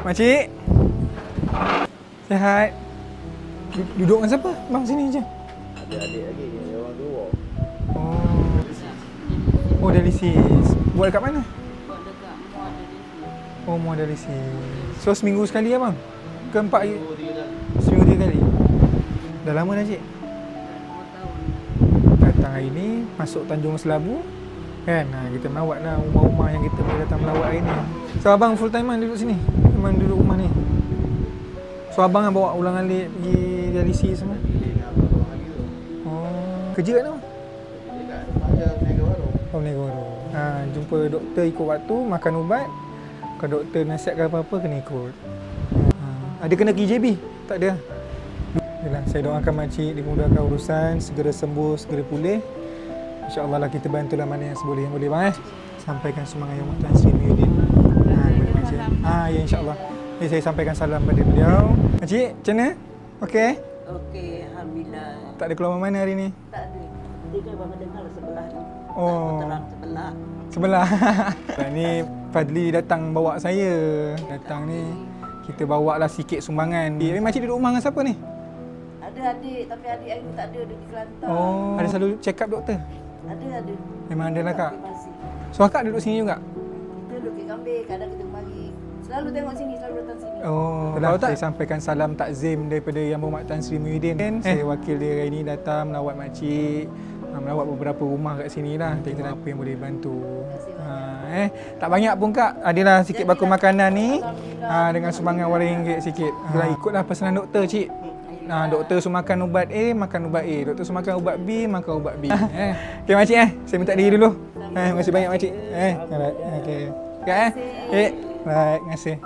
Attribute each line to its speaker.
Speaker 1: Makcik. Sihat. Duduk dengan siapa? Bang sini je.
Speaker 2: Adik-adik lagi, dia orang dua.
Speaker 1: Oh dialisis. Buat dekat mana?
Speaker 3: Buat dekat Muar Dialisis.
Speaker 1: Oh mau dialisis. So seminggu sekali ya bang? Ke 4 hari?
Speaker 2: 2-3 kali.
Speaker 1: Seminggu 3 kali. Dah lama dah cik?
Speaker 3: 2 tahun.
Speaker 1: Datang hari ni masuk Tanjung Selabu. Kan? Kita melawat lah rumah-rumah yang kita boleh datang melawat hari ni. So abang full time duduk sini? Memang duduk rumah ni? So abang yang bawa ulang alik pergi dialisis semua?
Speaker 2: Dia nak abang lagi tu.
Speaker 1: Oh. Kerja kat mana?
Speaker 2: Dekat Raja Niaga Baru.
Speaker 1: Oh Nego tu. Jumpa doktor ikut waktu, makan ubat. Kalau doktor nasihatkan apa-apa kena ikut. Ada kena KJB? Tak ada. Yalah, saya doakan makcik dimudahkan urusan, segera sembuh, segera pulih. InsyaAllah lah kita bantulah mana yang boleh bang Sampaikan semangat yang Tan Sri Muhyiddin. Kepada makcik. Ya insyaAllah. Saya sampaikan salam pada beliau. Makcik, macam mana? Okey?
Speaker 3: Okey, alhamdulillah.
Speaker 1: Tak ada keluar mana hari ni?
Speaker 3: Tak ada. Tiga bang dengar sebelah tu.
Speaker 1: Oh.
Speaker 3: Terang sebelah.
Speaker 1: Sebelah. Ni Fadli datang bawa saya. Datang ni kita bawa lah sikit sumbangan. Makcik duduk rumah dengan siapa ni?
Speaker 3: Ada adik, tapi adik hari ni tak ada, dia di Kelantan.
Speaker 1: Oh, ada selalu check up doktor?
Speaker 3: Ada.
Speaker 1: Memang ada lah kak.
Speaker 3: Masih.
Speaker 1: So akak duduk sini juga?
Speaker 3: Kita duduk ke kambing, kadang kita mari. Selalu tengok sini, selalu datang sini.
Speaker 1: Oh, kalau tak saya sampaikan salam takzim daripada Yang Berhormat Tan Sri Muhyiddin. Saya wakil dia hari ni datang melawat makcik. Melawat beberapa rumah kat sini lah. Kita apa yang boleh bantu. Tak banyak pun kak. Adalah sikit bakul makanan ni. Dengan sumbangan RM8 sikit. Ikutlah pesanan doktor cik. Doktor suruh makan ubat A, makan ubat A. Doktor suruh makan ubat B, makan ubat B. Okey makcik saya minta diri dulu. Terima kasih banyak makcik. Alright. Okey. Right. Terima kasih.